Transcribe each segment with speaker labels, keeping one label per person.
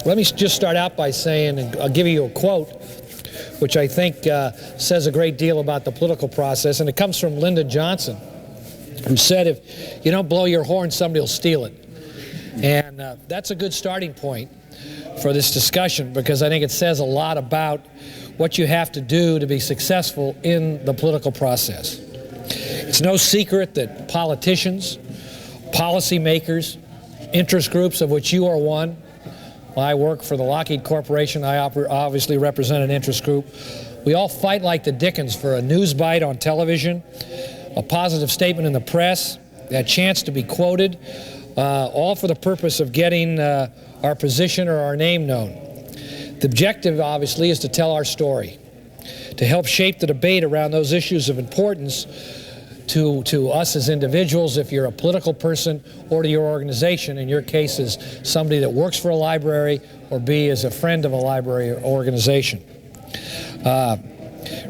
Speaker 1: Let me just start out by saying, and I'll give you a quote, which I think says a great deal about the political process, and it comes from Lyndon Johnson, who said, if you don't blow your horn, somebody will steal it. And that's a good starting point for this discussion, because I think it says a lot about what you have to do to be successful in the political process. It's no secret that politicians, policymakers, interest groups, of which you are one. I work for the Lockheed Corporation. I obviously represent an interest group. We all fight like the dickens for a news bite on television, a positive statement in the press, a chance to be quoted, all for the purpose of getting our position or our name known. The objective, obviously, is to tell our story, to help shape the debate around those issues of importance to us as individuals, if you're a political person, or to your organization. In your case, as somebody that works for a library, or B, as a friend of a library or organization.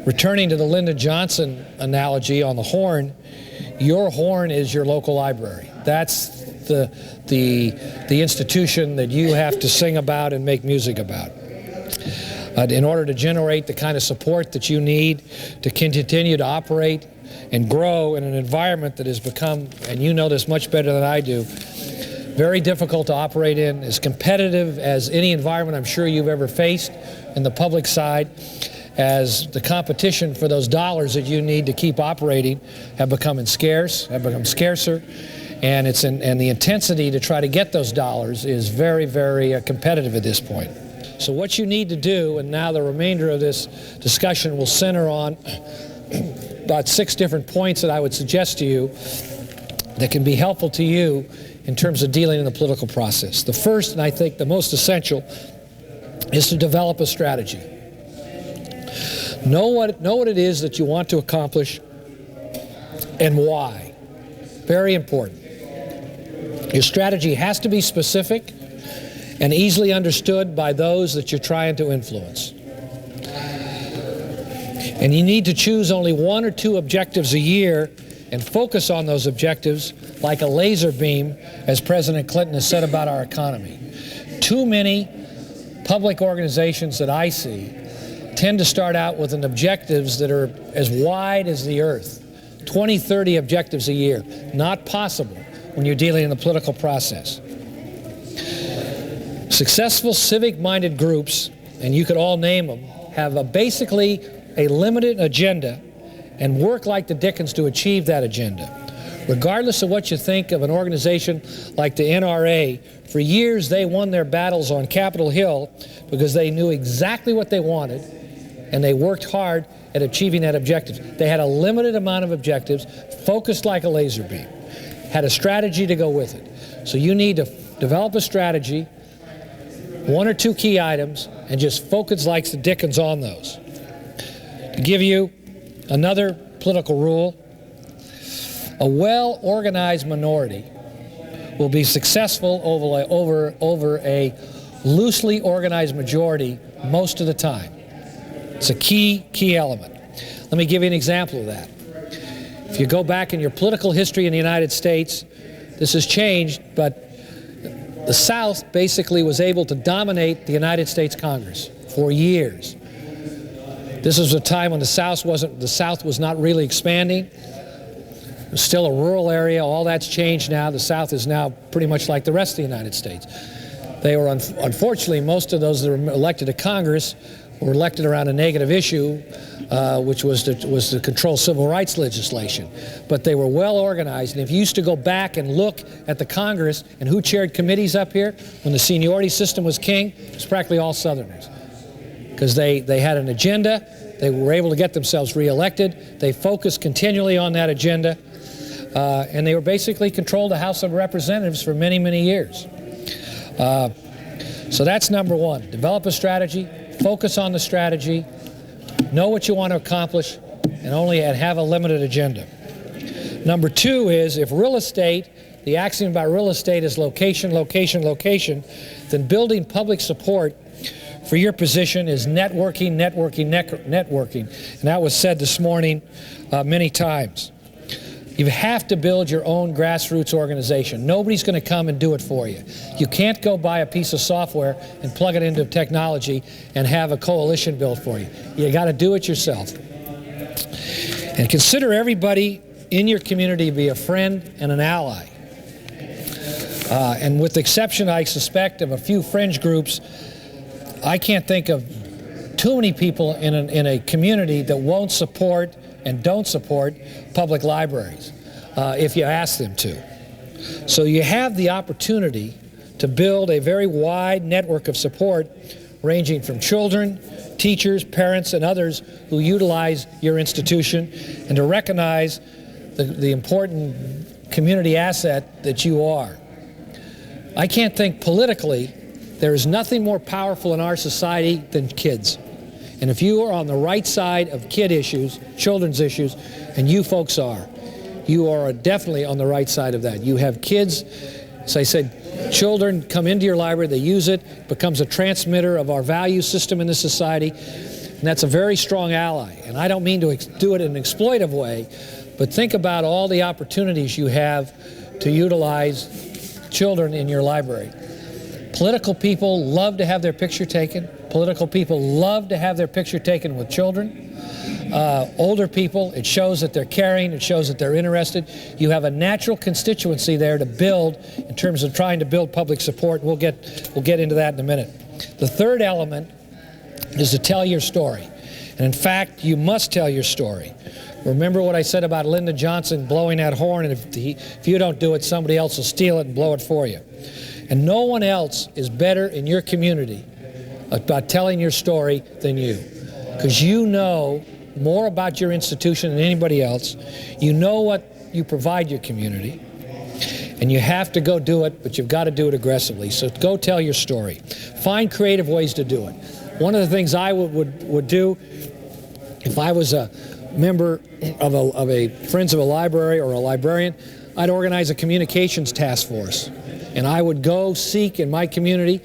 Speaker 1: Returning to the Lyndon Johnson analogy on the horn, your horn is your local library. That's the institution that you have to sing about and make music about. In order to generate the kind of support that you need to continue to operate and grow in an environment that has become, and you know this much better than I do, very difficult to operate in, as competitive as any environment I'm sure you've ever faced in the public side, as the competition for those dollars that you need to keep operating have become scarcer, and the intensity to try to get those dollars is very, very competitive at this point. So what you need to do, and now the remainder of this discussion will center on about 6 different points that I would suggest to you that can be helpful to you in terms of dealing in the political process. The first, and I think the most essential, is to develop a strategy. Know what it is that you want to accomplish and why. Very important. Your strategy has to be specific and easily understood by those that you're trying to influence. And you need to choose only 1 or 2 objectives a year and focus on those objectives like a laser beam, as President Clinton has said about our economy. Too many public organizations that I see tend to start out with objectives that are as wide as the earth. 20, 30 objectives a year. Not possible when you're dealing in the political process. Successful civic-minded groups, and you could all name them, have basically a limited agenda and work like the dickens to achieve that agenda. Regardless of what you think of an organization like the NRA, for years they won their battles on Capitol Hill because they knew exactly what they wanted and they worked hard at achieving that objective. They had a limited amount of objectives, focused like a laser beam, had a strategy to go with it. So you need to develop a strategy, 1 or 2 key items, and just focus like the dickens on those. To give you another political rule, a well-organized minority will be successful over a loosely organized majority most of the time. It's a key element. Let me give you an example of that. If you go back in your political history in the United States, this has changed, but the South basically was able to dominate the United States Congress for years. This was a time when the South was not really expanding. It was still a rural area. All that's changed now. The South is now pretty much like the rest of the United States. They were, unfortunately, most of those that were elected to Congress were elected around a negative issue, which was to control civil rights legislation. But they were well organized, and if you used to go back and look at the Congress and who chaired committees up here when the seniority system was king, it was practically all Southerners. Because they had an agenda, they were able to get themselves reelected, they focused continually on that agenda, and they were basically controlled the House of Representatives for many, many years. So that's number 1. Develop a strategy, focus on the strategy, know what you want to accomplish, and have a limited agenda. Number 2 is, if real estate, the axiom about real estate is location, location, location, then building public support for your position is networking, networking, networking. And that was said this morning many times. You have to build your own grassroots organization. Nobody's going to come and do it for you. You can't go buy a piece of software and plug it into technology and have a coalition built for you. You got to do it yourself. And consider everybody in your community to be a friend and an ally. And with the exception, I suspect, of a few fringe groups, I can't think of too many people in a community that won't support and don't support public libraries if you ask them to. So you have the opportunity to build a very wide network of support ranging from children, teachers, parents, and others who utilize your institution, and to recognize the important community asset that you are. I can't think politically, there is nothing more powerful in our society than kids. And if you are on the right side of kid issues, children's issues, and you folks are, you are definitely on the right side of that. You have kids, as I said, children come into your library, they use it, becomes a transmitter of our value system in this society, and that's a very strong ally. And I don't mean to do it in an exploitive way, but think about all the opportunities you have to utilize children in your library. Political people love to have their picture taken. Political people love to have their picture taken with children. Older people, it shows that they're caring, it shows that they're interested. You have a natural constituency there to build in terms of trying to build public support. We'll get into that in a minute. The third element is to tell your story. And in fact, you must tell your story. Remember what I said about Lyndon Johnson blowing that horn, and if you don't do it, somebody else will steal it and blow it for you. And no one else is better in your community about telling your story than you, because you know more about your institution than anybody else. You know what you provide your community, and you have to go do it, but you've got to do it aggressively. So go tell your story. Find creative ways to do it. One of the things I would do if I was a member of a Friends of a Library or a librarian, I'd organize a communications task force. And I would go seek in my community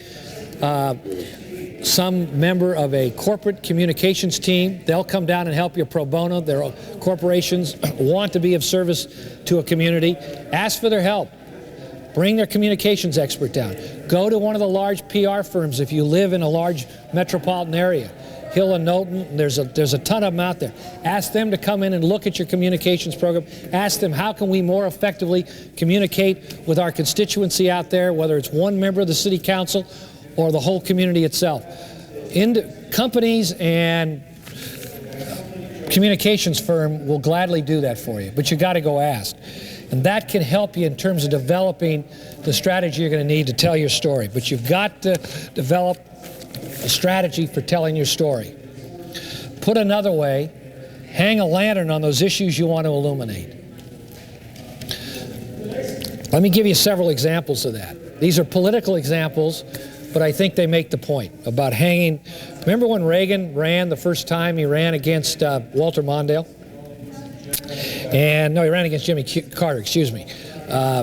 Speaker 1: some member of a corporate communications team. They'll come down and help you pro bono. Their corporations want to be of service to a community. Ask for their help. Bring their communications expert down. Go to one of the large PR firms if you live in a large metropolitan area. Hill and Knowlton, there's a ton of them out there. Ask them to come in and look at your communications program. Ask them, how can we more effectively communicate with our constituency out there, whether it's one member of the city council or the whole community itself. Companies and communications firm will gladly do that for you, but you got to go ask. And that can help you in terms of developing the strategy you're going to need to tell your story. But you've got to develop a strategy for telling your story. Put another way, hang a lantern on those issues you want to illuminate. Let me give you several examples of that. These are political examples, but I think they make the point about hanging. Remember when Reagan ran the first time? He ran against Walter Mondale? And no, he ran against Jimmy Carter, excuse me.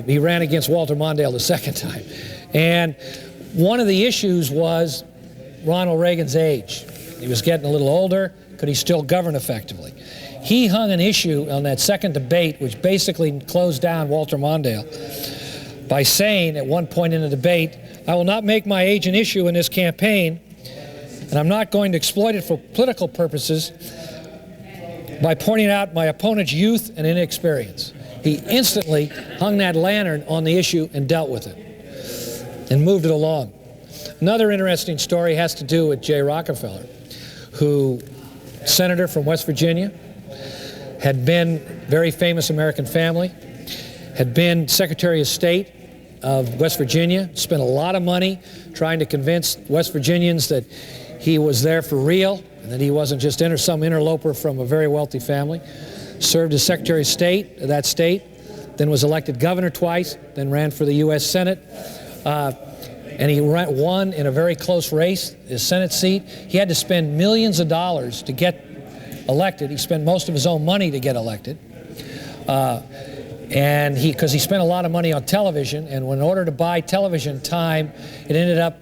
Speaker 1: He ran against Walter Mondale the second time. And one of the issues was Ronald Reagan's age. He was getting a little older. Could he still govern effectively? He hung an issue on that second debate, which basically closed down Walter Mondale, by saying at one point in the debate, I will not make my age an issue in this campaign, and I'm not going to exploit it for political purposes by pointing out my opponent's youth and inexperience. He instantly hung that lantern on the issue and dealt with it and moved it along. Another interesting story has to do with Jay Rockefeller, who, senator from West Virginia, had been very famous American family, had been Secretary of State of West Virginia, spent a lot of money trying to convince West Virginians that he was there for real and that he wasn't just some interloper from a very wealthy family. Served as Secretary of State of that state, then was elected governor twice, then ran for the U.S. Senate. And he won in a very close race, his Senate seat. He had to spend millions of dollars to get elected. He spent most of his own money to get elected. Because he spent a lot of money on television, and in order to buy television time, it ended up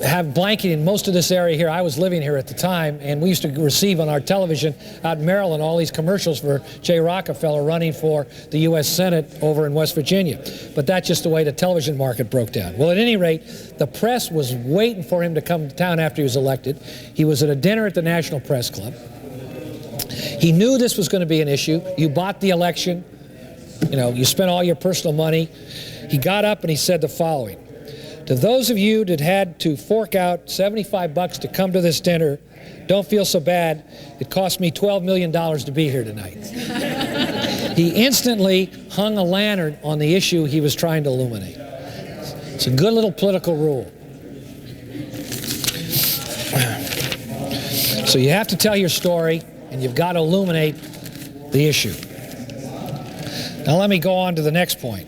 Speaker 1: have blanketing most of this area here. I was living here at the time, and we used to receive on our television out in Maryland all these commercials for Jay Rockefeller running for the U.S. Senate over in West Virginia. But that's just the way the television market broke down. Well, at any rate, the press was waiting for him to come to town after he was elected. He was at a dinner at the National Press Club. He knew this was going to be an issue. You bought the election. You know, you spent all your personal money. He got up and he said the following: "To those of you that had to fork out $75 to come to this dinner, don't feel so bad. It cost me $12 million to be here tonight." He instantly hung a lantern on the issue he was trying to illuminate. It's a good little political rule. So you have to tell your story, and you've got to illuminate the issue. Now let me go on to the next point.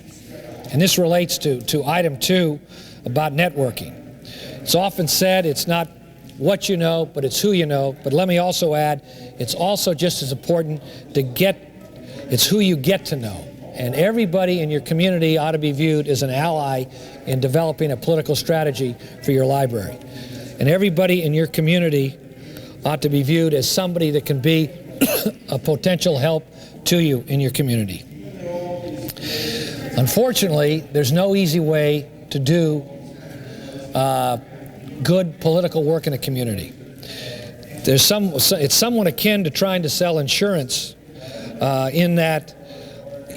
Speaker 1: And this relates to item 2 about networking. It's often said it's not what you know, but it's who you know. But let me also add, it's also just as important it's who you get to know. And everybody in your community ought to be viewed as an ally in developing a political strategy for your library. And everybody in your community ought to be viewed as somebody that can be a potential help to you in your community. Unfortunately, there's no easy way to do good political work in a community. It's somewhat akin to trying to sell insurance in that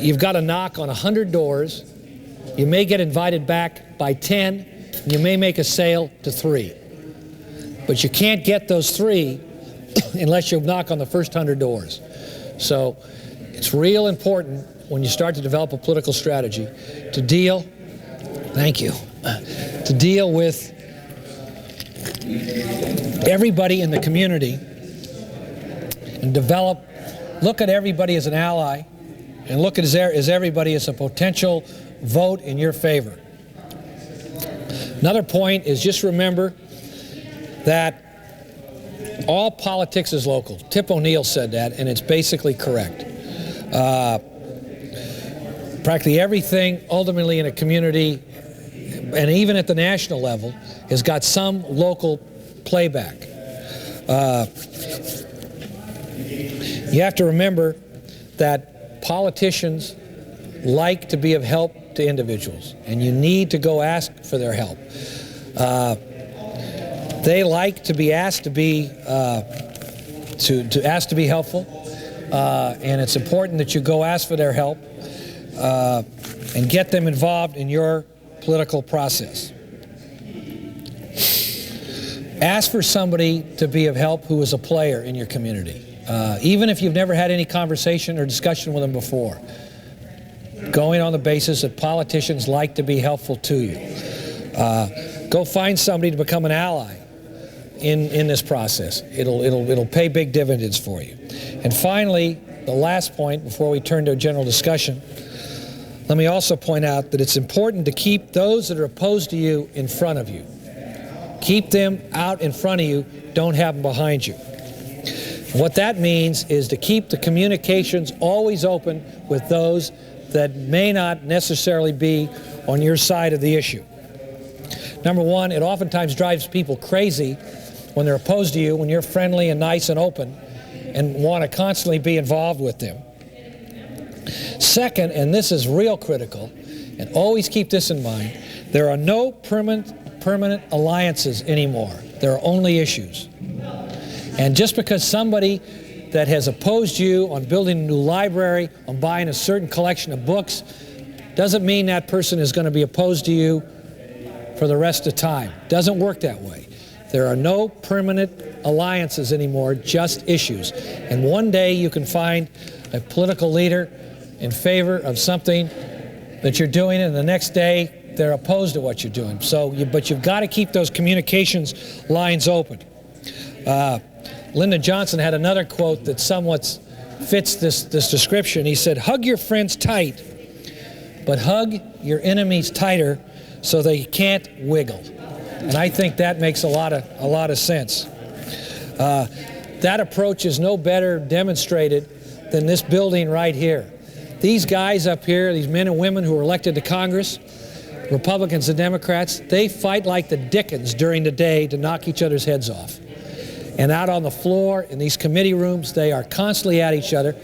Speaker 1: you've got to knock on 100 doors. You may get invited back by 10, and you may make a sale to 3. But you can't get those 3 unless you knock on the first 100 doors. So it's real important when you start to develop a political strategy to deal with everybody in the community and look at everybody as an ally and look at everybody as a potential vote in your favor. Another point is just remember that all politics is local. Tip O'Neill said that, and it's basically correct. Practically everything ultimately in a community, and even at the national level, has got some local playback. You have to remember that politicians like to be of help to individuals, and you need to go ask for their help. They like to be asked to be asked to be helpful, and it's important that you go ask for their help and get them involved in your political process. Ask for somebody to be of help who is a player in your community, even if you've never had any conversation or discussion with them before. Going on the basis that politicians like to be helpful to you. Go find somebody to become an ally in this process. It'll pay big dividends for you. And finally, the last point before we turn to a general discussion, let me also point out that it's important to keep those that are opposed to you in front of you. Keep them out in front of you, don't have them behind you. What that means is to keep the communications always open with those that may not necessarily be on your side of the issue. Number one, it oftentimes drives people crazy when they're opposed to you, when you're friendly and nice and open and want to constantly be involved with them. Second, and this is real critical, and always keep this in mind, there are no permanent alliances anymore. There are only issues. And just because somebody that has opposed you on building a new library, on buying a certain collection of books, doesn't mean that person is going to be opposed to you for the rest of the time. Doesn't work that way. There are no permanent alliances anymore, just issues. And one day you can find a political leader in favor of something that you're doing, and the next day they're opposed to what you're doing. But you've got to keep those communications lines open. Lyndon Johnson had another quote that somewhat fits this description. He said, "Hug your friends tight, but hug your enemies tighter so they can't wiggle." And I think that makes a lot of sense. That approach is no better demonstrated than this building right here. These guys up here, these men and women who are elected to Congress, Republicans and Democrats, they fight like the dickens during the day to knock each other's heads off. And out on the floor, in these committee rooms, they are constantly at each other.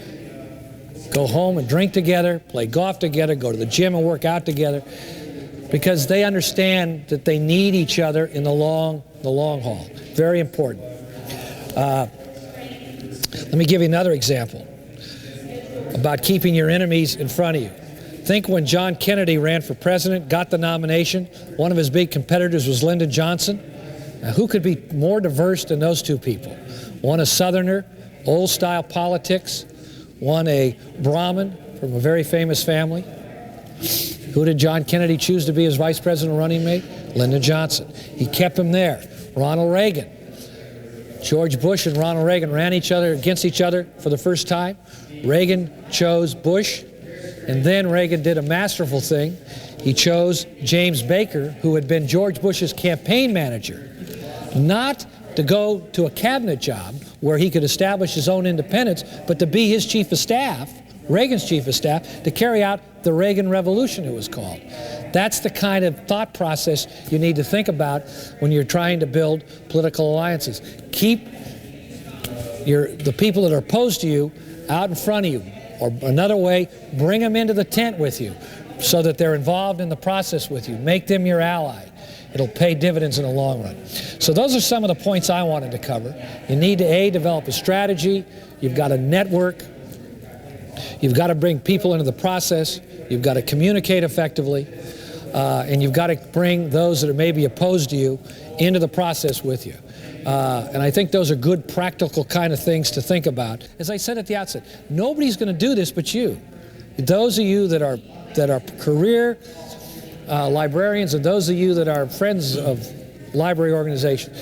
Speaker 1: Go home and drink together, play golf together, go to the gym and work out together, because they understand that they need each other in the long haul. Very important. Let me give you another example about keeping your enemies in front of you. Think when John Kennedy ran for president, got the nomination, one of his big competitors was Lyndon Johnson. Now, who could be more diverse than those two people? One a Southerner, old-style politics, one a Brahmin from a very famous family. Who did John Kennedy choose to be his vice president running mate? Lyndon Johnson. He kept him there. Ronald Reagan. George Bush and Ronald Reagan ran against each other for the first time. Reagan chose Bush, and then Reagan did a masterful thing. He chose James Baker, who had been George Bush's campaign manager, not to go to a cabinet job where he could establish his own independence, but to be his chief of staff, Reagan's chief of staff, to carry out the Reagan Revolution, it was called. That's the kind of thought process you need to think about when you're trying to build political alliances. Keep the people that are opposed to you out in front of you, or another way, bring them into the tent with you so that they're involved in the process with you. Make them your ally. It'll pay dividends in the long run. So those are some of the points I wanted to cover. You need to, A, develop a strategy. You've got to network. You've got to bring people into the process. You've got to communicate effectively. And you've got to bring those that are maybe opposed to you into the process with you. And I think those are good, practical kind of things to think about. As I said at the outset, nobody's going to do this but you. Those of you that are career librarians, and those of you that are friends of library organizations,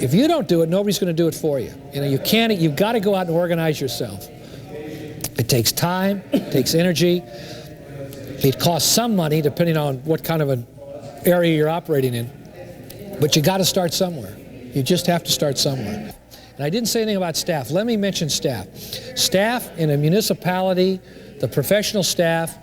Speaker 1: if you don't do it, nobody's going to do it for you. You know, you've got to go out and organize yourself. It takes time, it takes energy. It costs some money depending on what kind of an area you're operating in. But you got to start somewhere. You just have to start somewhere. And I didn't say anything about staff. Let me mention staff. Staff in a municipality, the professional staff,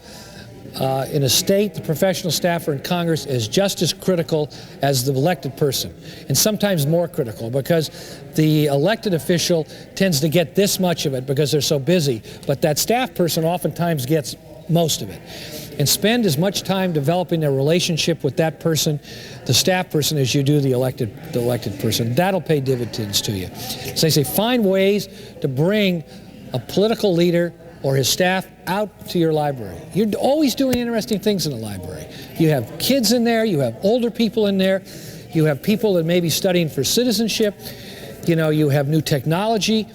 Speaker 1: in a state, the professional staff, or in Congress is just as critical as the elected person, and sometimes more critical, because the elected official tends to get this much of it because they're so busy, but that staff person oftentimes gets most of it. And spend as much time developing a relationship with that person, the staff person, as you do the elected person. That'll pay dividends to you. So I say, find ways to bring a political leader or his staff out to your library. You're always doing interesting things in the library. You have kids in there, you have older people in there, you have people that may be studying for citizenship, you have new technology.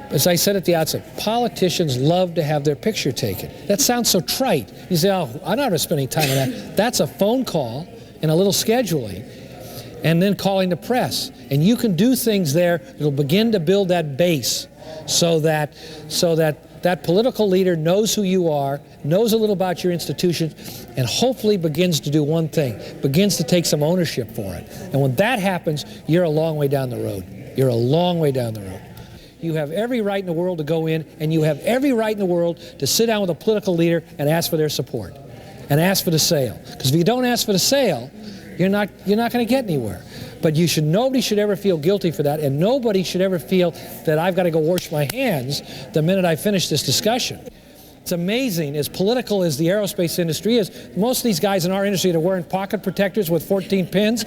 Speaker 1: As I said at the outset, politicians love to have their picture taken. That sounds so trite. You say, oh, I'm not spending time on that. That's a phone call and a little scheduling, and then calling the press. And you can do things there that'll begin to build that base so that that political leader knows who you are, knows a little about your institution, and hopefully begins to do one thing, begins to take some ownership for it. And when that happens, you're a long way down the road. You're a long way down the road. You have every right in the world to go in, and you have every right in the world to sit down with a political leader and ask for their support, and ask for the sale. Because if you don't ask for the sale, you're not going to get anywhere. But nobody should ever feel guilty for that, and nobody should ever feel that I've got to go wash my hands the minute I finish this discussion. It's amazing, as political as the aerospace industry is, most of these guys in our industry that are wearing pocket protectors with 14 pins,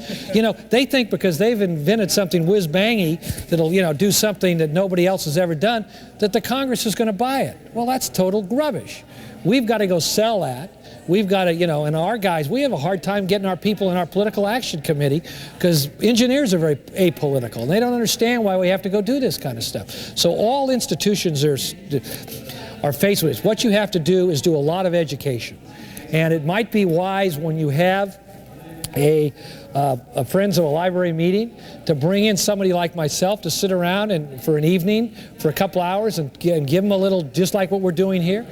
Speaker 1: they think because they've invented something whiz-bangy that'll, do something that nobody else has ever done, that the Congress is going to buy it. Well, that's total rubbish. We've got to go sell that. We've got to, and our guys, we have a hard time getting our people in our political action committee because engineers are very apolitical, and they don't understand why we have to go do this kind of stuff. So all institutions are faced with this. What you have to do is do a lot of education. And it might be wise when you have a Friends of a Library meeting to bring in somebody like myself to sit around and for an evening, for a couple hours, and give them a little, just like what we're doing here.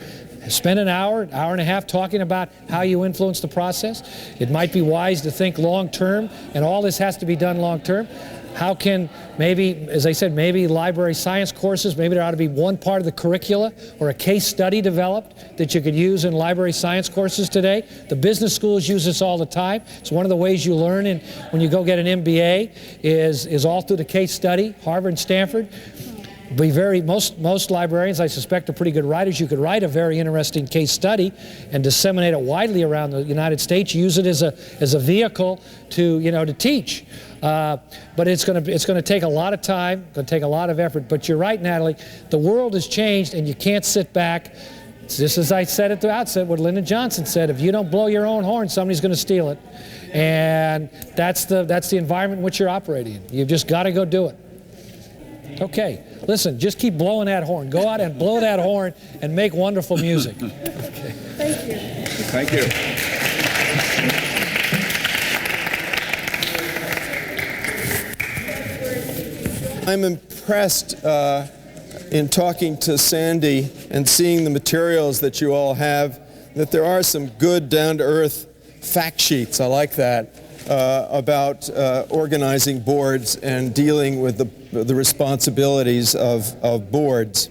Speaker 1: Spend an hour and a half talking about how you influence the process. It might be wise to think long term, and all this has to be done long term. How can maybe, as I said, maybe library science courses, maybe there ought to be one part of the curricula or a case study developed that you could use in library science courses today. The business schools use this all the time. It's one of the ways you learn when you go get an MBA is all through the case study, Harvard and Stanford. Most librarians, I suspect, are pretty good writers. You could write a very interesting case study and disseminate it widely around the United States. Use it as a vehicle to teach. But it's going to take a lot of time. Going to take a lot of effort. But you're right, Natalie. The world has changed, and you can't sit back. Just as I said at the outset, what Lyndon Johnson said: if you don't blow your own horn, somebody's going to steal it. And that's the environment in which you're operating in. You've just got to go do it. Okay, listen, just keep blowing that horn. Go out and blow that horn and make wonderful music. Okay.
Speaker 2: Thank you.
Speaker 3: Thank you.
Speaker 4: I'm impressed in talking to Sandy and seeing the materials that you all have, that there are some good down-to-earth fact sheets. I like that. About organizing boards and dealing with the responsibilities of boards.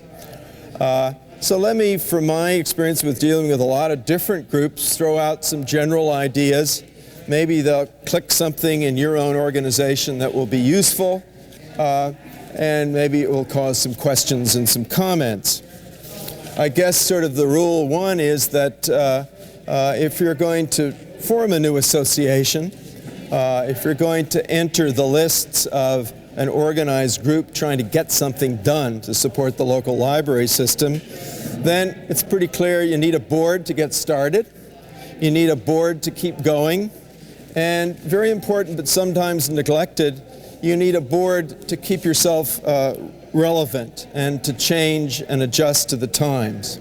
Speaker 4: So let me, from my experience with dealing with a lot of different groups, throw out some general ideas. Maybe they'll click something in your own organization that will be useful, and maybe it will cause some questions and some comments. I guess sort of the rule one is that if you're going to form a new association, if you're going to enter the lists of an organized group trying to get something done to support the local library system, then it's pretty clear you need a board to get started. You need a board to keep going. And very important, but sometimes neglected, you need a board to keep yourself relevant and to change and adjust to the times.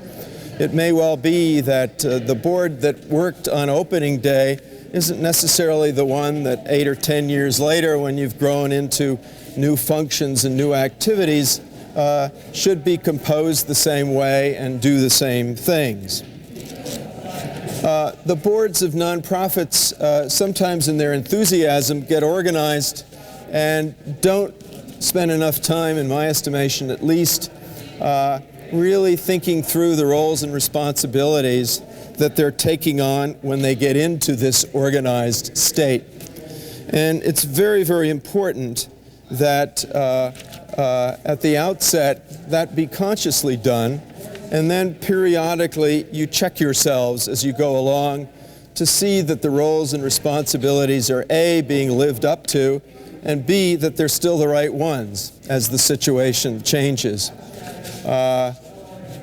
Speaker 4: It may well be that the board that worked on opening day isn't necessarily the one that 8 or 10 years later, when you've grown into new functions and new activities, should be composed the same way and do the same things. The boards of nonprofits, sometimes in their enthusiasm, get organized and don't spend enough time, in my estimation at least, really thinking through the roles and responsibilities that they're taking on when they get into this organized state. And it's very, very important that at the outset that be consciously done, and then periodically you check yourselves as you go along to see that the roles and responsibilities are A, being lived up to, and B, that they're still the right ones as the situation changes.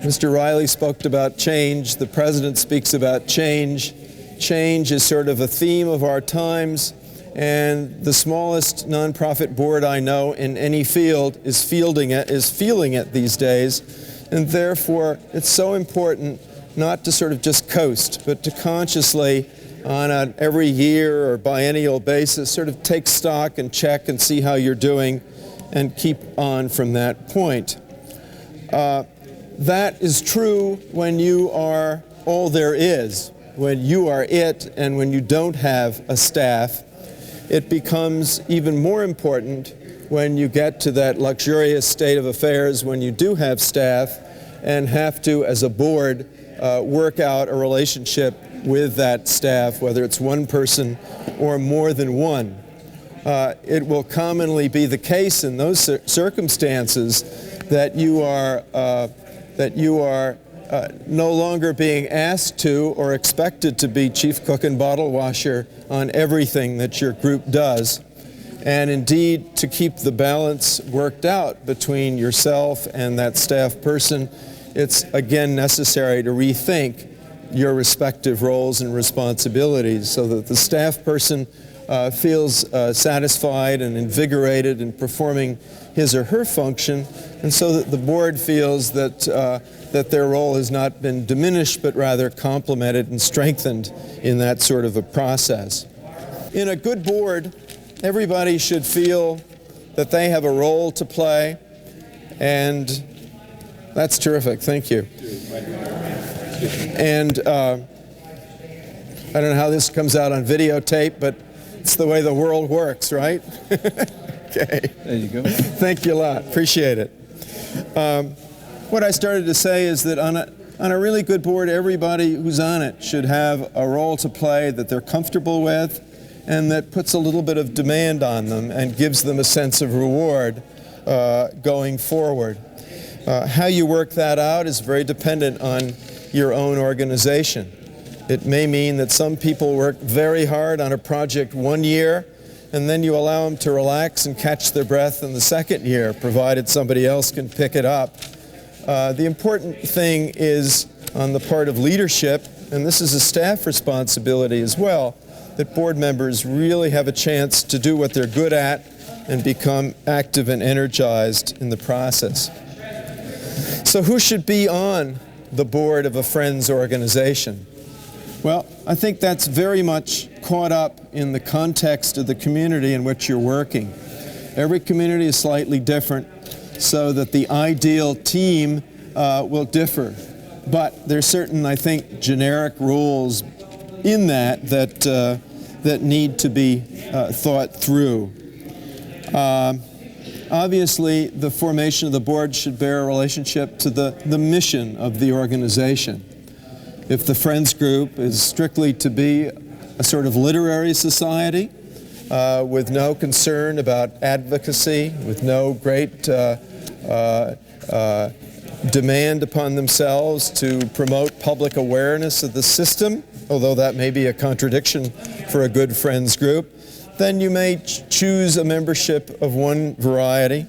Speaker 4: Mr. Riley spoke about change. The President speaks about change. Change is sort of a theme of our times, and the smallest nonprofit board I know in any field is feeling it these days, and therefore it's so important not to sort of just coast, but to consciously, on an every year or biennial basis, sort of take stock and check and see how you're doing and keep on from that point. That is true when you are all there is, when you are it, and when you don't have a staff. It becomes even more important when you get to that luxurious state of affairs when you do have staff and have to, as a board, work out a relationship with that staff, whether it's one person or more than one. It will commonly be the case in those circumstances that you are no longer being asked to or expected to be chief cook and bottle washer on everything that your group does. And indeed, to keep the balance worked out between yourself and that staff person, it's again necessary to rethink your respective roles and responsibilities so that the staff person feels satisfied and invigorated in performing his or her function, and so that the board feels that that their role has not been diminished, but rather complemented and strengthened in that sort of a process. In a good board, everybody should feel that they have a role to play, and that's terrific. Thank you. And I don't know how this comes out on videotape, but it's the way the world works, right? Okay.
Speaker 2: There you go.
Speaker 4: Thank you a lot. Appreciate it. What I started to say is that on a really good board, everybody who's on it should have a role to play that they're comfortable with and that puts a little bit of demand on them and gives them a sense of reward going forward. How you work that out is very dependent on your own organization. It may mean that some people work very hard on a project 1 year, and then you allow them to relax and catch their breath in the second year, provided somebody else can pick it up. The important thing is on the part of leadership, and this is a staff responsibility as well, that board members really have a chance to do what they're good at and become active and energized in the process. So who should be on the board of a Friends organization? Well, I think that's very much caught up in the context of the community in which you're working. Every community is slightly different, so that the ideal team will differ. But there's certain, I think, generic rules in that need to be thought through. Obviously, the formation of the board should bear a relationship to the mission of the organization. If the Friends Group is strictly to be a sort of literary society with no concern about advocacy, with no great demand upon themselves to promote public awareness of the system, although that may be a contradiction for a good Friends Group, then you may choose a membership of one variety.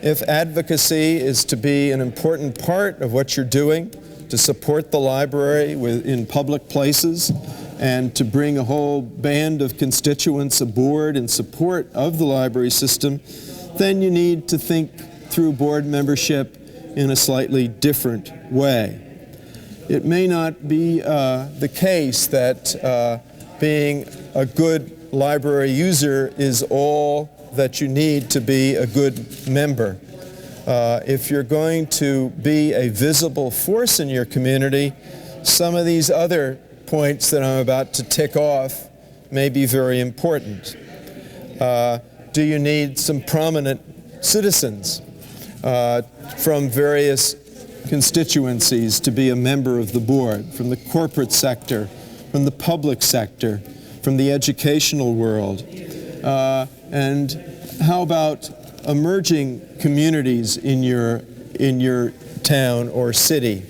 Speaker 4: If advocacy is to be an important part of what you're doing, to support the library in public places, and to bring a whole band of constituents aboard in support of the library system, then you need to think through board membership in a slightly different way. It may not be the case that being a good library user is all that you need to be a good member. If you're going to be a visible force in your community, some of these other points that I'm about to tick off may be very important. Do you need some prominent citizens from various constituencies to be a member of the board, from the corporate sector, from the public sector, from the educational world? And how about emerging communities in your town or city?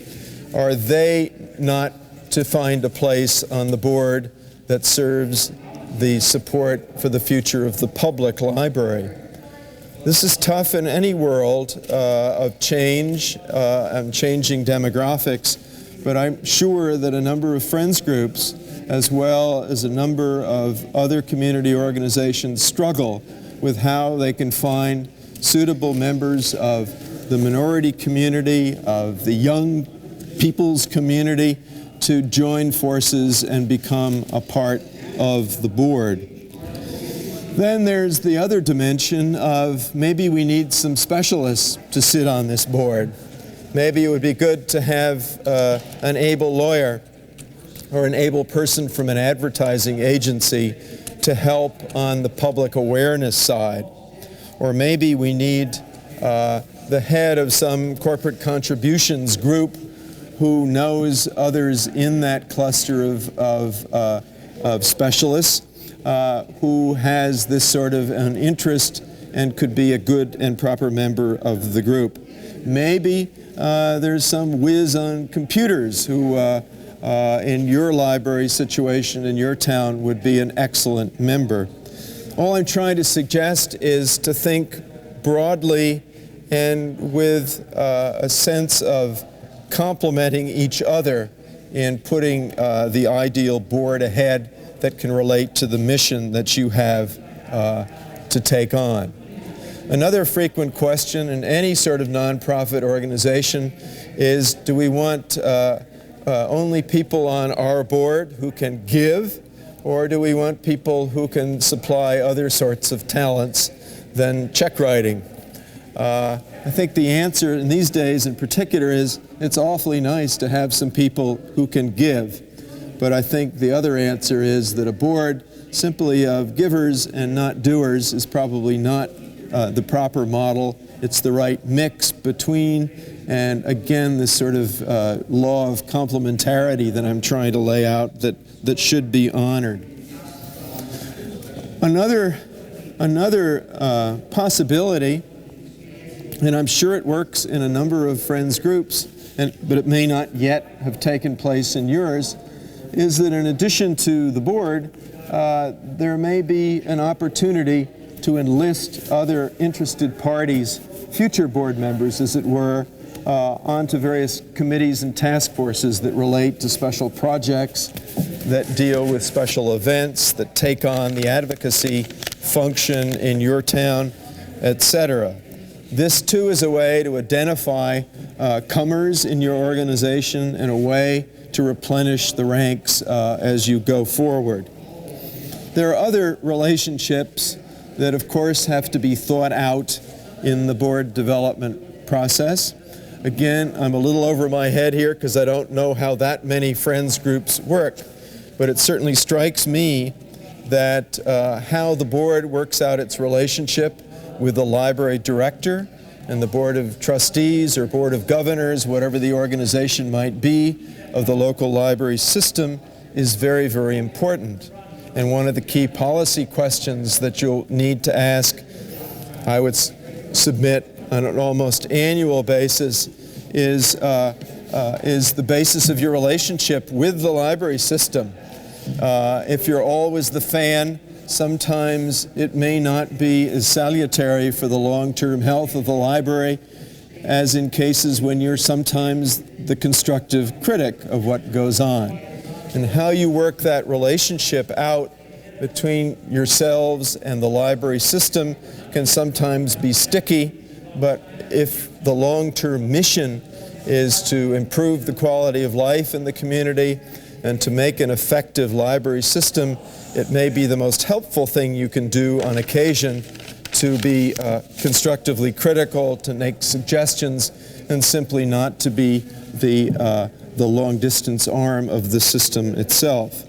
Speaker 4: Are they not to find a place on the board that serves the support for the future of the public library? This is tough in any world of change and changing demographics, but I'm sure that a number of Friends groups, as well as a number of other community organizations, struggle with how they can find suitable members of the minority community, of the young people's community, to join forces and become a part of the board. Then there's the other dimension of maybe we need some specialists to sit on this board. Maybe it would be good to have an able lawyer or an able person from an advertising agency to help on the public awareness side. Or maybe we need the head of some corporate contributions group who knows others in that cluster of specialists who has this sort of an interest and could be a good and proper member of the group. Maybe there's some whiz on computers who in your library situation in your town would be an excellent member. All I'm trying to suggest is to think broadly and with a sense of complementing each other in putting the ideal board ahead that can relate to the mission that you have to take on. Another frequent question in any sort of nonprofit organization is, do we want only people on our board who can give, or do we want people who can supply other sorts of talents than check writing? I think the answer in these days in particular is it's awfully nice to have some people who can give. But I think the other answer is that a board simply of givers and not doers is probably not the proper model. It's the right mix between, and again, this sort of law of complementarity that I'm trying to lay out that should be honored. Another possibility, and I'm sure it works in a number of friends groups, but it may not yet have taken place in yours, is that in addition to the board, there may be an opportunity to enlist other interested parties, future board members, as it were, onto various committees and task forces that relate to special projects, that deal with special events, that take on the advocacy function in your town, etc. This too is a way to identify comers in your organization and a way to replenish the ranks as you go forward. There are other relationships that of course have to be thought out in the board development process. Again, I'm a little over my head here because I don't know how that many friends groups work, but it certainly strikes me that how the board works out its relationship with the library director and the board of trustees or board of governors, whatever the organization might be, of the local library system is very, very important. And one of the key policy questions that you'll need to ask, I would submit on an almost annual basis, is the basis of your relationship with the library system. If you're always the fan, sometimes it may not be as salutary for the long-term health of the library as in cases when you're sometimes the constructive critic of what goes on. And how you work that relationship out between yourselves and the library system can sometimes be sticky, but if the long-term mission is to improve the quality of life in the community and to make an effective library system, it may be the most helpful thing you can do on occasion to be constructively critical, to make suggestions, and simply not to be the long-distance arm of the system itself.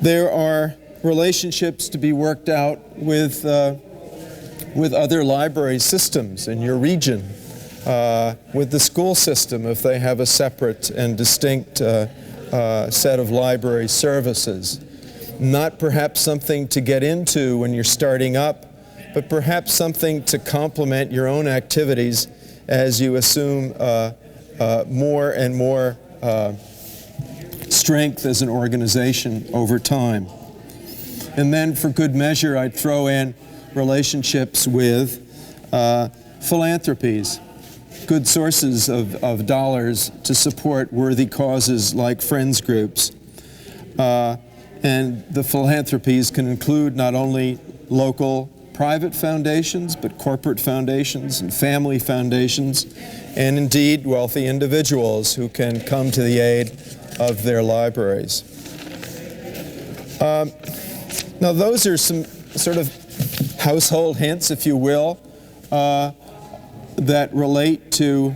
Speaker 4: There are relationships to be worked out with other library systems in your region, with the school system if they have a separate and distinct set of library services. Not perhaps something to get into when you're starting up, but perhaps something to complement your own activities as you assume more and more strength as an organization over time. And then for good measure, I'd throw in relationships with philanthropies, good sources of dollars to support worthy causes like friends groups. And the philanthropies can include not only local private foundations, but corporate foundations and family foundations, and indeed wealthy individuals who can come to the aid of their libraries. Now those are some sort of household hints, if you will, that relate to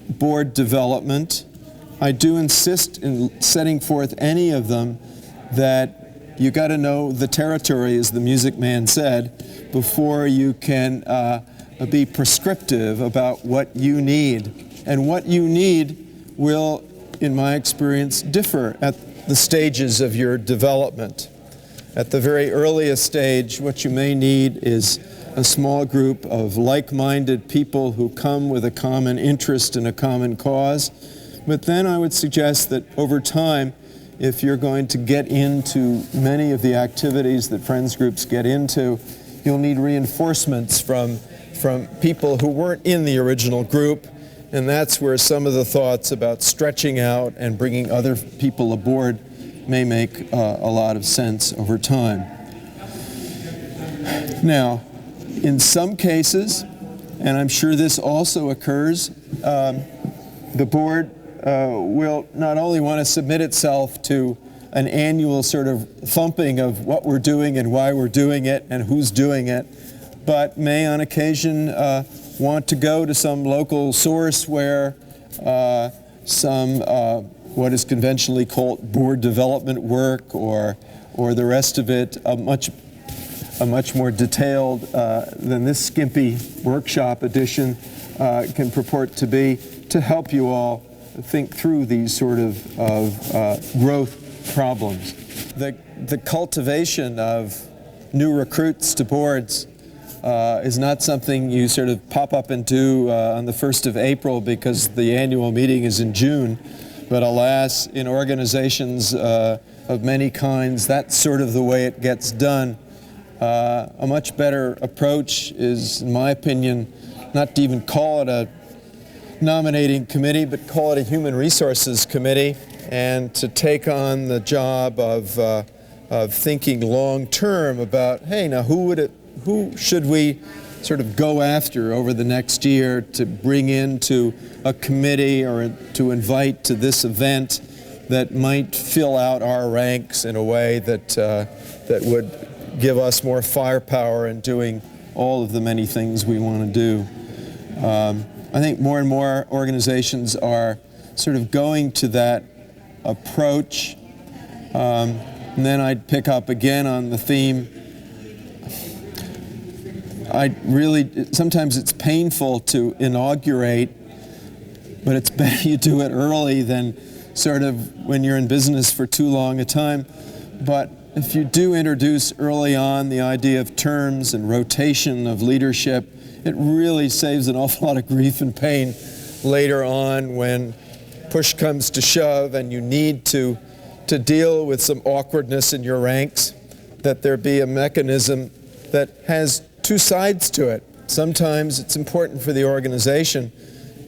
Speaker 4: board development. I do insist in setting forth any of them that you got to know the territory, as the music man said, before you can be prescriptive about what you need. And what you need will, in my experience, differ at the stages of your development. At the very earliest stage, what you may need is a small group of like-minded people who come with a common interest and a common cause. But then I would suggest that over time, if you're going to get into many of the activities that friends groups get into, you'll need reinforcements from people who weren't in the original group, and that's where some of the thoughts about stretching out and bringing other people aboard may make a lot of sense over time. Now, in some cases, and I'm sure this also occurs, the board will not only want to submit itself to an annual sort of thumping of what we're doing and why we're doing it and who's doing it, but may on occasion want to go to some local source where some what is conventionally called board development work or the rest of it, a much more detailed than this skimpy workshop edition can purport to be, to help you all think through these sort of growth problems. The cultivation of new recruits to boards is not something you sort of pop up and do on the 1st of April because the annual meeting is in June. But alas, in organizations of many kinds, that's sort of the way it gets done. A much better approach is, in my opinion, not to even call it a nominating committee, but call it a human resources committee, and to take on the job of thinking long term about, hey, now who should we sort of go after over the next year to bring into a committee or to invite to this event that might fill out our ranks in a way that would give us more firepower in doing all of the many things we want to do. I think more and more organizations are sort of going to that approach. And then I'd pick up again on the theme. Sometimes it's painful to inaugurate, but it's better you do it early than sort of when you're in business for too long a time. But if you do introduce early on the idea of terms and rotation of leadership, it really saves an awful lot of grief and pain later on when push comes to shove and you need to deal with some awkwardness in your ranks, that there be a mechanism that has two sides to it. Sometimes it's important for the organization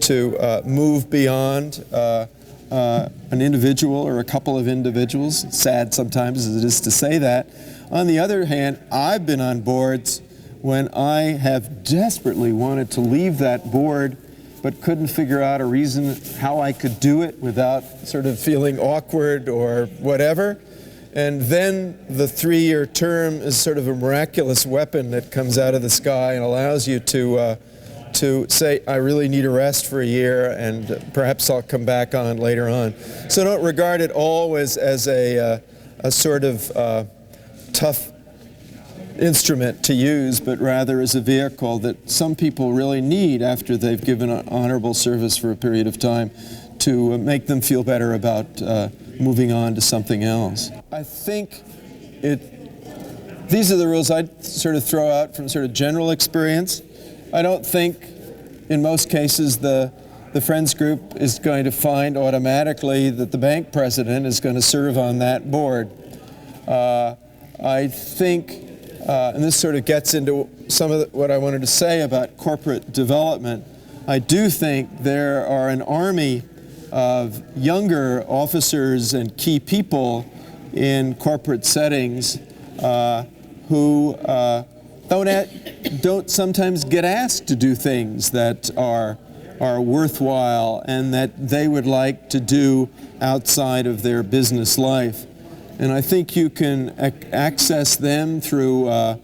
Speaker 4: to move beyond an individual or a couple of individuals. It's sad sometimes as it is to say that. On the other hand, I've been on boards when I have desperately wanted to leave that board but couldn't figure out a reason how I could do it without sort of feeling awkward or whatever. And then the 3-year term is sort of a miraculous weapon that comes out of the sky and allows you to say, I really need a rest for a year and perhaps I'll come back on later on. So don't regard it always as a sort of tough instrument to use, but rather as a vehicle that some people really need after they've given an honorable service for a period of time to make them feel better about moving on to something else. I think these are the rules I'd sort of throw out from sort of general experience. I don't think in most cases the Friends Group is going to find automatically that the bank president is going to serve on that board. I think and this sort of gets into some of what I wanted to say about corporate development. I do think there are an army of younger officers and key people in corporate settings who don't sometimes get asked to do things that are worthwhile and that they would like to do outside of their business life. And I think you can access them through all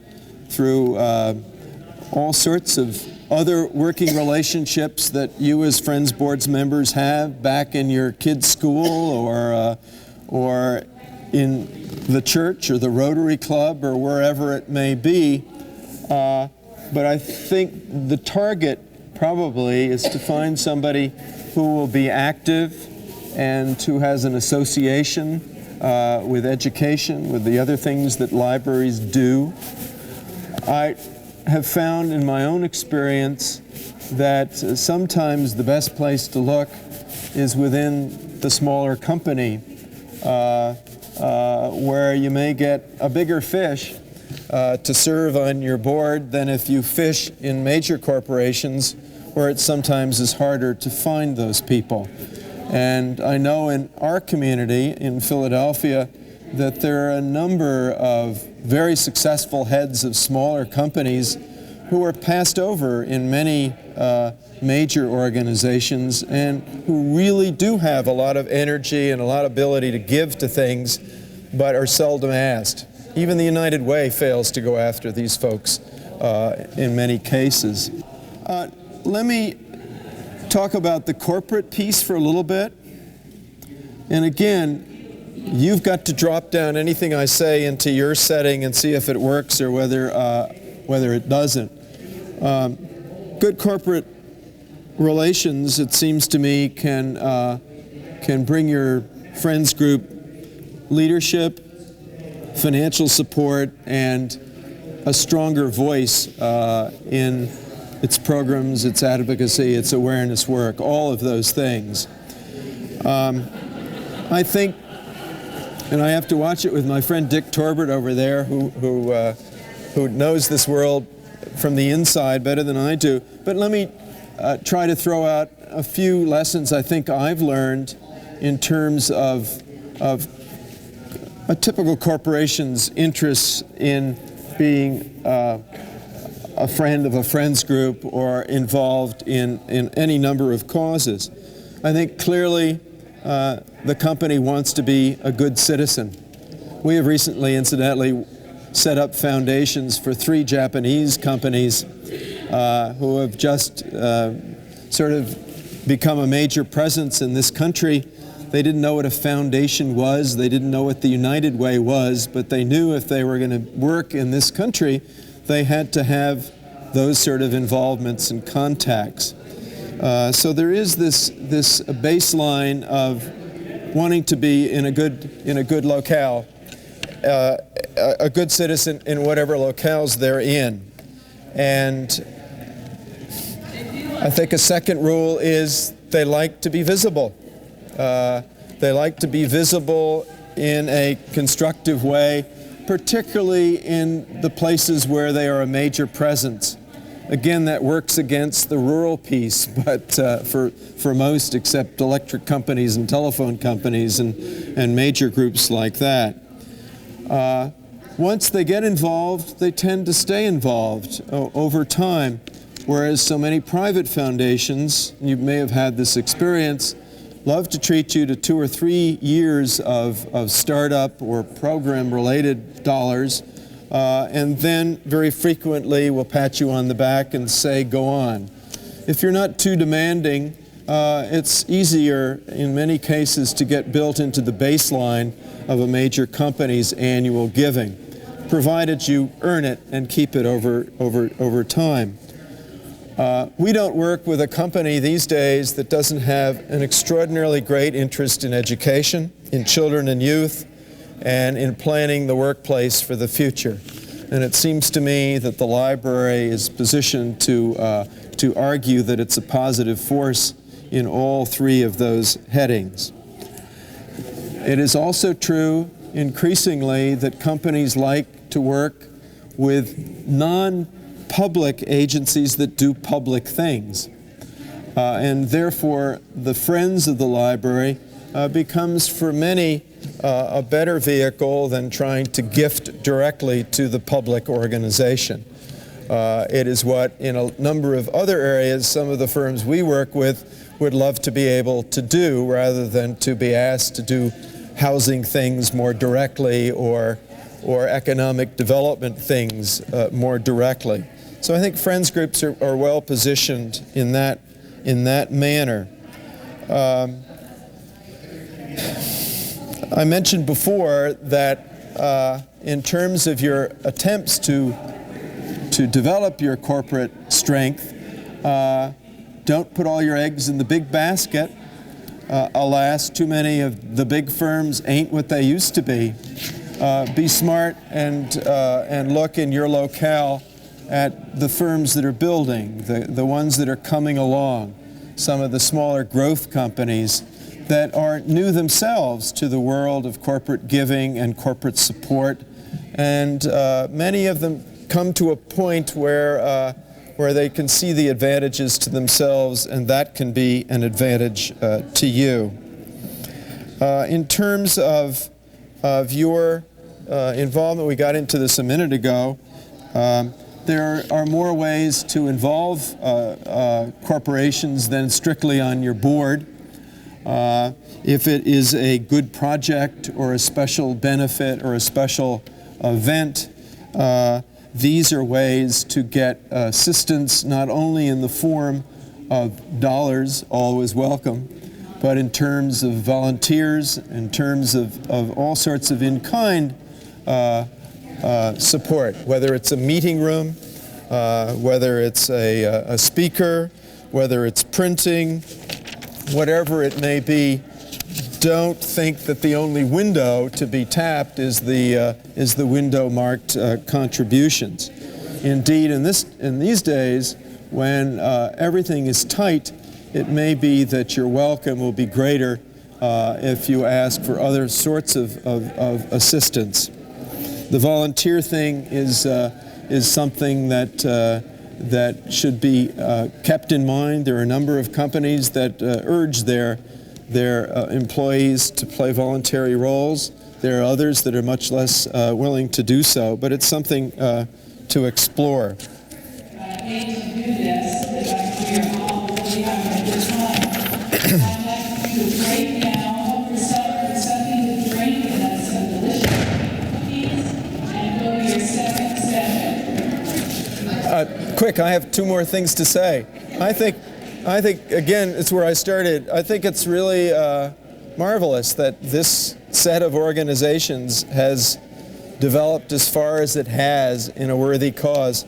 Speaker 4: sorts of other working relationships that you as Friends Boards members have back in your kids' school or in the church or the Rotary Club or wherever it may be. But I think the target probably is to find somebody who will be active and who has an association with education, with the other things that libraries do. I have found in my own experience that sometimes the best place to look is within the smaller company, where you may get a bigger fish to serve on your board than if you fish in major corporations, where it sometimes is harder to find those people. And I know in our community in Philadelphia that there are a number of very successful heads of smaller companies who are passed over in many major organizations and who really do have a lot of energy and a lot of ability to give to things, but are seldom asked. Even the United Way fails to go after these folks in many cases. Let me talk about the corporate piece for a little bit. And again, you've got to drop down anything I say into your setting and see if it works or whether it doesn't. Good corporate relations, it seems to me, can bring your friends group leadership, financial support, and a stronger voice in its programs, its advocacy, its awareness work, all of those things. I think, and I have to watch it with my friend Dick Torbert over there, who knows this world from the inside better than I do, but let me try to throw out a few lessons I think I've learned in terms of a typical corporation's interests in being a friend of a friends group or involved in any number of causes. I think clearly the company wants to be a good citizen. We have recently, incidentally, set up foundations for 3 Japanese companies who have just sort of become a major presence in this country. They didn't know what a foundation was. They didn't know what the United Way was, but they knew if they were going to work in this country, they had to have those sort of involvements and contacts. So there is this baseline of wanting to be in a good locale, a good citizen in whatever locales they're in. And I think a second rule is they like to be visible. They like to be visible in a constructive way, particularly in the places where they are a major presence. Again, that works against the rural piece, but for most, except electric companies and telephone companies and major groups like that. Once they get involved, they tend to stay involved over time, whereas so many private foundations, you may have had this experience, love to treat you to 2 or 3 years of startup or program-related dollars, and then very frequently will pat you on the back and say, go on. If you're not too demanding, it's easier in many cases to get built into the baseline of a major company's annual giving, provided you earn it and keep it over time. We don't work with a company these days that doesn't have an extraordinarily great interest in education, in children and youth, and in planning the workplace for the future. And it seems to me that the library is positioned to argue that it's a positive force in all 3 of those headings. It is also true increasingly that companies like to work with non-public agencies that do public things. And therefore, the Friends of the Library becomes for many a better vehicle than trying to gift directly to the public organization. It is what, in a number of other areas, some of the firms we work with would love to be able to do, rather than to be asked to do housing things more directly or economic development things more directly. So I think friends groups are well positioned in that manner. I mentioned before that in terms of your attempts to develop your corporate strength, don't put all your eggs in the big basket. Alas, too many of the big firms ain't what they used to be. Be smart and look in your locale at the firms that are building, the ones that are coming along, some of the smaller growth companies that are new themselves to the world of corporate giving and corporate support. And many of them come to a point where they can see the advantages to themselves, and that can be an advantage to you. In terms of your involvement, we got into this a minute ago, there are more ways to involve corporations than strictly on your board. If it is a good project or a special benefit or a special event, these are ways to get assistance not only in the form of dollars, always welcome, but in terms of volunteers, in terms of all sorts of in-kind support, whether it's a meeting room, whether it's a speaker, whether it's printing, whatever it may be. Don't think that the only window to be tapped is the window marked contributions. Indeed, in these days, when everything is tight, it may be that your welcome will be greater if you ask for other sorts of assistance. The volunteer thing is something that should be kept in mind. There are a number of companies that urge their employees to play voluntary roles. There are others that are much less willing to do so, but it's something to explore.
Speaker 2: I hate to do this, but we're all really having a good time. I'd like you to break down for something to drink and some delicious cookies and go to your second session.
Speaker 4: Quick, I have two more things to say. I think again, it's where I started. I think it's really marvelous that this set of organizations has developed as far as it has in a worthy cause.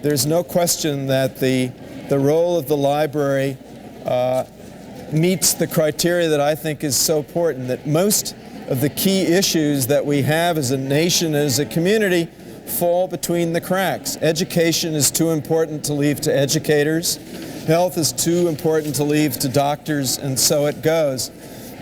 Speaker 4: There's no question that the role of the library meets the criteria that I think is so important, that most of the key issues that we have as a nation, as a community, fall between the cracks. Education is too important to leave to educators. Health is too important to leave to doctors, and so it goes.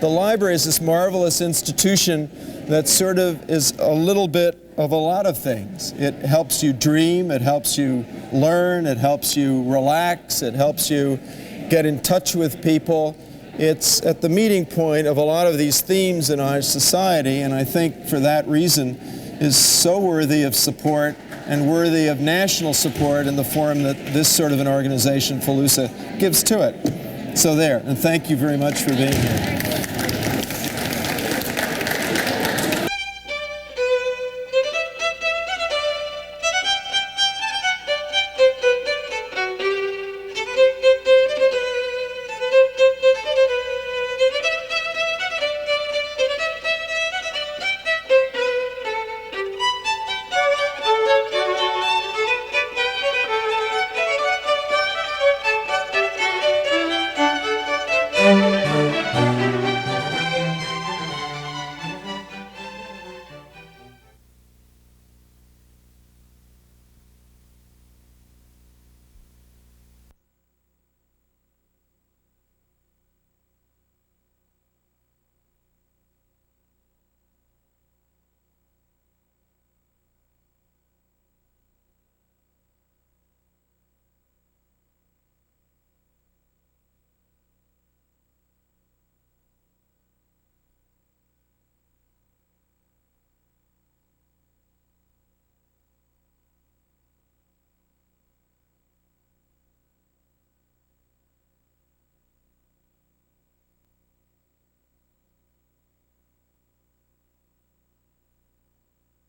Speaker 4: The library is this marvelous institution that sort of is a little bit of a lot of things. It helps you dream, it helps you learn, it helps you relax, it helps you get in touch with people. It's at the meeting point of a lot of these themes in our society, and I think for that reason is so worthy of support and worthy of national support in the form that this sort of an organization, Fallusa, gives to it. So there, and thank you very much for being here.